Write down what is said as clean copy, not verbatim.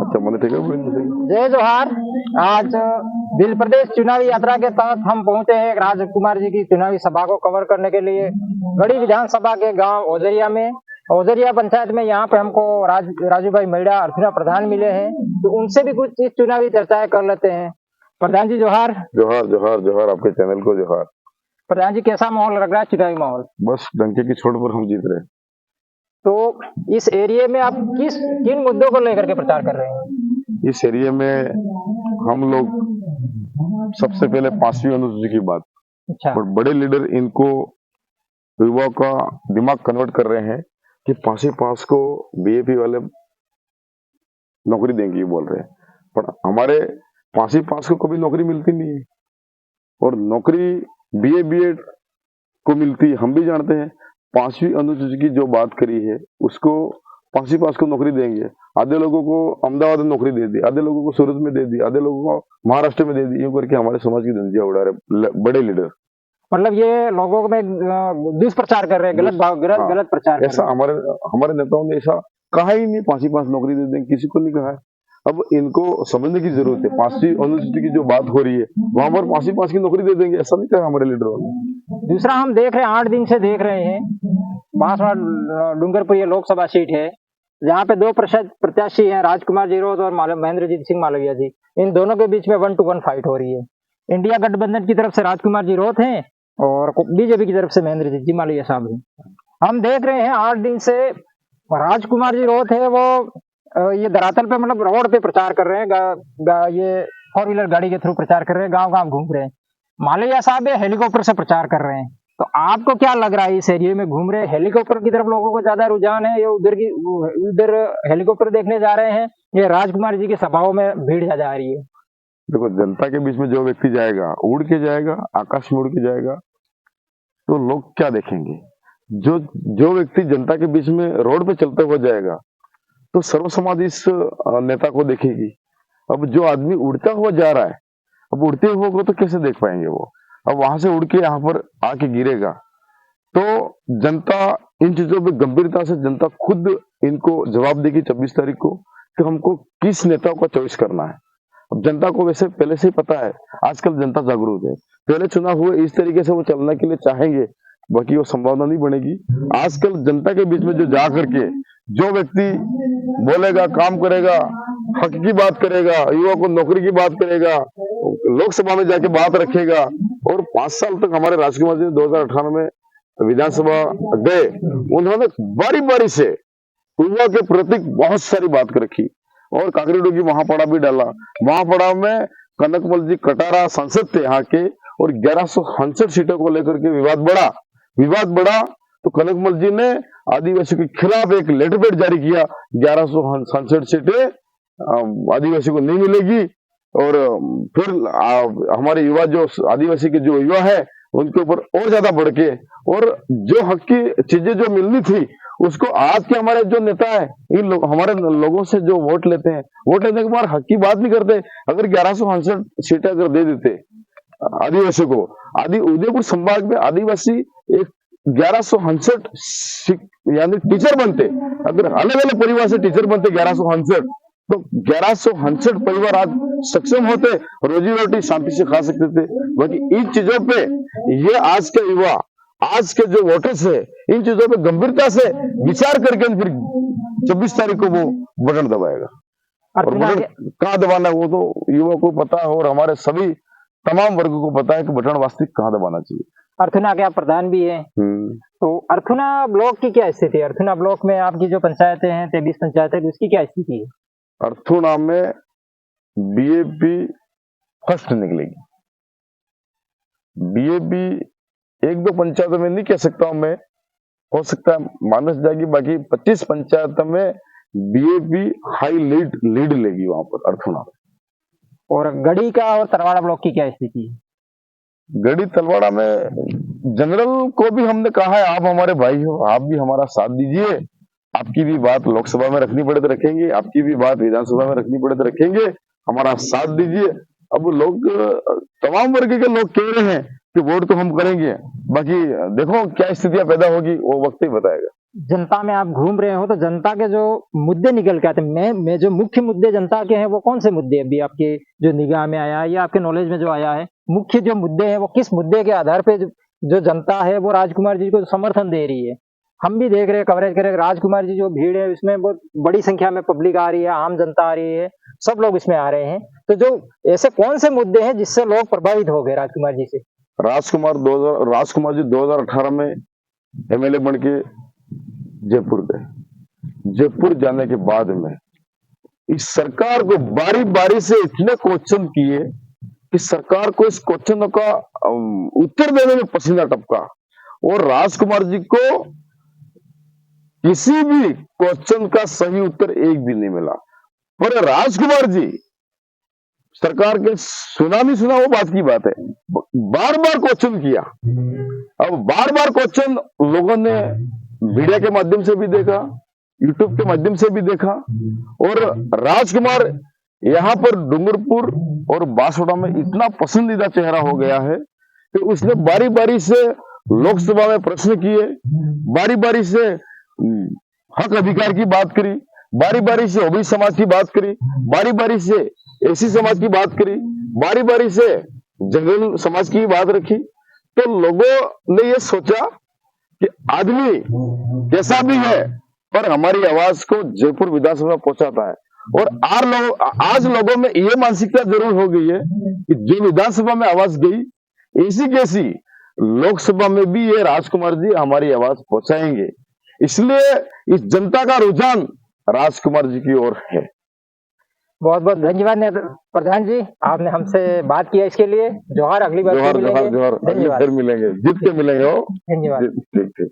अच्छा मैंने ठीक है। जय जोहार। आज दिल प्रदेश चुनावी यात्रा के तहत हम पहुंचे हैं राजकुमार जी की चुनावी सभा को कवर करने के लिए गढ़ी विधानसभा के गांव ओजरिया में, ओजरिया पंचायत में। यहाँ पे हमको राजू भाई मैड़ा, अर्थुना प्रधान मिले हैं, तो उनसे भी कुछ इस चुनावी चर्चाएं कर लेते हैं। प्रधान जी जोहार। जोहार जोहार जोहार, आपके चैनल को जोहार। प्रधान जी, कैसा माहौल लग रहा है, चुनावी माहौल? बस डंके की छोड़ पर हम जीत रहे हैं। तो इस एरिया में आप किन मुद्दों को लेकर के प्रचार कर रहे हैं? इस एरिया में हम लोग सबसे पहले 5वीं अनुसूची की बात, अच्छा। और बड़े लीडर इनको युवाओं का दिमाग कन्वर्ट कर रहे हैं कि 5वीं पास को बीएपी वाले नौकरी देंगे बोल रहे हैं, पर हमारे 5वीं पास को कभी नौकरी मिलती नहीं है, और नौकरी बीएड को मिलती हम भी जानते हैं। 5वीं अनुसूची की जो बात करी है उसको 5वीं पास को नौकरी देंगे। आधे लोगों को अहमदाबाद में नौकरी दे दी, आधे लोगों को सूरत में दे दी, आधे लोगों को महाराष्ट्र में दे दी, यूं करके हमारे समाज की धंजिया उड़ा रहे बड़े लीडर। मतलब ये लोगों में दुष्प्रचार कर रहे हैं, गलत प्रचार। ऐसा हमारे नेताओं ने ऐसा कहा ही नहीं 5वीं पास नौकरी दे देंगे, किसी को नहीं कहा है। अब इनको समझने की जरूरत है, 5वीं अनुसूची की जो बात हो रही है वहां पर 5वीं पास की नौकरी दे देंगे, ऐसा नहीं कहा हमारे लीडरों ने। दूसरा, हम देख रहे हैं 8 दिन से देख रहे हैं, बांसवाड़ा डूंगरपुर ये लोकसभा सीट है, जहाँ पे 2 प्रत्याशी हैं, राजकुमार जी रोत और महेंद्रजीत सिंह मालविया जी। इन दोनों के बीच में 1-to-1 फाइट हो रही है। इंडिया गठबंधन की तरफ से राजकुमार जी रोत हैं और बीजेपी की तरफ से महेंद्रजीत जी मालविया साहब हैं। हम देख रहे हैं 8 दिन से राजकुमार जी रोत है, वो ये धरातल पे, मतलब रोड पे प्रचार कर रहे हैं, ये 4 व्हीलर गाड़ी के थ्रू प्रचार कर रहे हैं, गांव गांव घूम रहे हैं। मालविया साहब हेलीकॉप्टर से प्रचार कर रहे हैं। तो आपको क्या लग रहा है, इस एरिया में घूम रहे हेलीकॉप्टर की तरफ लोगों को ज्यादा रुझान है, या उधर हेलीकॉप्टर देखने जा रहे हैं, ये राजकुमार जी की सभाओं में भीड़ जा रही है? देखो, जनता के बीच में जो व्यक्ति जाएगा, उड़ के जाएगा, आकाश में उड़ के जाएगा, तो लोग क्या देखेंगे? जो व्यक्ति जनता के बीच में रोड पे चलते हुए जाएगा तो सर्व समाज इस नेता को देखेगी। अब जो आदमी उड़ता हुआ जा रहा है, अब उड़ते हुए को तो कैसे देख पाएंगे वो? अब वहां से उड़ के यहाँ पर आके गिरेगा, तो जनता इन चीजों पे गंभीरता से जनता खुद इनको जवाब देगी 26 तारीख को कि हमको किस नेता का चॉइस करना है। अब जनता को वैसे पहले से ही पता है, आजकल जनता जागरूक है। पहले चुनाव हुए इस तरीके से वो चलने के लिए चाहेंगे, बाकी वो संभावना नहीं बनेगी। आजकल जनता के बीच में जो जा करके जो व्यक्ति बोलेगा, काम करेगा, हक की बात करेगा, युवा को नौकरी की बात करेगा, लोकसभा में जाके बात रखेगा, और 5 साल तक हमारे राजकुमार जी 2018 में विधानसभा गए, उन्होंने बारी बारी से युवा के प्रति बहुत सारी बात रखी, और काकरी की महापड़ा भी डाला। महापड़ा में कनकमल जी कटारा सांसद थे यहाँ के, और 1169 सीटों को लेकर के विवाद बढ़ा, तो कनकमल जी ने आदिवासियों के खिलाफ एक लेटर पैड जारी किया, 1167 सीटें आदिवासी को नहीं मिलेगी। और फिर हमारे युवा, जो आदिवासी के जो युवा है, उनके ऊपर और ज्यादा बढ़ के, और जो हक की चीजें जो मिलनी थी उसको आज के हमारे जो नेता है, इन हमारे लोगों से जो वोट लेते हैं, वोट लेने के बाद हक की बात नहीं करते। अगर 1169 सीटें अगर दे देते आदिवासी को, उदयपुर संभाग में आदिवासी एक 1169 यानी टीचर बनते, अगर अलग अलग परिवार से टीचर बनते 1169, तो 1169 परिवार आज सक्षम होते, रोजी रोटी शांति से खा सकते थे। बाकी इन चीजों पे ये आज के युवा, आज के जो वोटर्स है, इन चीजों पे गंभीरता से विचार करके फिर 26 तारीख को वो बटन दबाएगा। और बटन कहाँ दबाना है वो तो युवा को पता है, और हमारे सभी तमाम वर्गों को पता है कि बटन वास्तविक कहाँ दबाना चाहिए। अर्थुना के आप प्रधान भी हैं, तो अर्थुना ब्लॉक की क्या स्थिति है? अर्थुना ब्लॉक में आपकी जो पंचायतें हैं, 23 पंचायतें, उसकी क्या स्थिति है? अर्थुना में बीएपी फर्स्ट निकलेगी। बीएपी 1-2 पंचायतों में नहीं कह सकता हूं मैं, हो सकता है मानस जाएगी, बाकी 25 पंचायतों में बीएपी हाई लीड लेगी वहां पर अर्थुना में। और गढ़ी का और तलवाड़ा ब्लॉक की क्या स्थिति है? गढ़ी तलवाड़ा में जनरल को भी हमने कहा है, आप हमारे भाई हो, आप भी हमारा साथ दीजिए, आपकी भी बात लोकसभा में रखनी पड़े तो रखेंगे, आपकी भी बात विधानसभा में रखनी पड़े तो रखेंगे, हमारा साथ दीजिए। अब लोग, तमाम वर्ग के लोग कह रहे हैं कि वोट तो हम करेंगे, बाकी देखो क्या स्थितियां पैदा होगी वो वक्त ही बताएगा। जनता में आप घूम रहे हो तो जनता के जो मुद्दे निकल के आते हैं, मैं जो मुख्य मुद्दे जनता के हैं वो कौन से मुद्दे अभी आपके जो निगाह में आया है या आपके नॉलेज में जो आया है, मुख्य जो मुद्दे हैं वो किस मुद्दे के आधार पे जो जनता है वो राजकुमार जी को समर्थन दे रही है? हम भी देख रहे हैं, कवरेज कर रहे हैं, राजकुमार जी जो भीड़ है इसमें बहुत बड़ी संख्या में पब्लिक आ रही है, आम जनता आ रही है, सब लोग इसमें आ रहे हैं। तो जो ऐसे कौन से मुद्दे हैं जिससे लोग प्रभावित हो गए राजकुमार जी से? राजकुमार जी 2018 में एमएलए बन के जयपुर गए। जयपुर जाने के बाद में इस सरकार को बारी बारी से इतने क्वेश्चन किए कि सरकार को इस क्वेश्चन का उत्तर देने में पसीना टपका, और राजकुमार जी को किसी भी क्वेश्चन का सही उत्तर एक भी नहीं मिला। पर राजकुमार जी सरकार के सुना नहीं सुना वो बात की बात है, बार बार क्वेश्चन किया। अब बार बार क्वेश्चन लोगों ने मीडिया के माध्यम से भी देखा, यूट्यूब के माध्यम से भी देखा, और राजकुमार यहाँ पर डूंगरपुर और बांसवाड़ा में इतना पसंदीदा चेहरा हो गया है कि उसने बारी बारी से लोकसभा में प्रश्न किए, बारी बारी से हक अधिकार की बात करी, बारी बारी से ओबीसी समाज की बात करी, बारी बारी से एसी समाज की बात करी, बारी बारी से जंगल समाज की बात रखी। तो लोगों ने ये सोचा कि आदमी कैसा भी है पर हमारी आवाज को जयपुर विधानसभा में पहुंचाता है। और आज लोगों में ये मानसिकता जरूर हो गई है कि जो विधानसभा में आवाज गई, ऐसी कैसी लोकसभा में भी ये राजकुमार जी हमारी आवाज पहुंचाएंगे। इसलिए इस जनता का रुझान राजकुमार जी की ओर है। बहुत बहुत धन्यवाद प्रधान जी, आपने हमसे बात किया इसके लिए। जोहार, अगली बार जोहार, फिर मिलेंगे। जोहार, जोहार, फिर मिलेंगे, जीत के मिलेंगे। धन्यवाद। ठीक ठीक।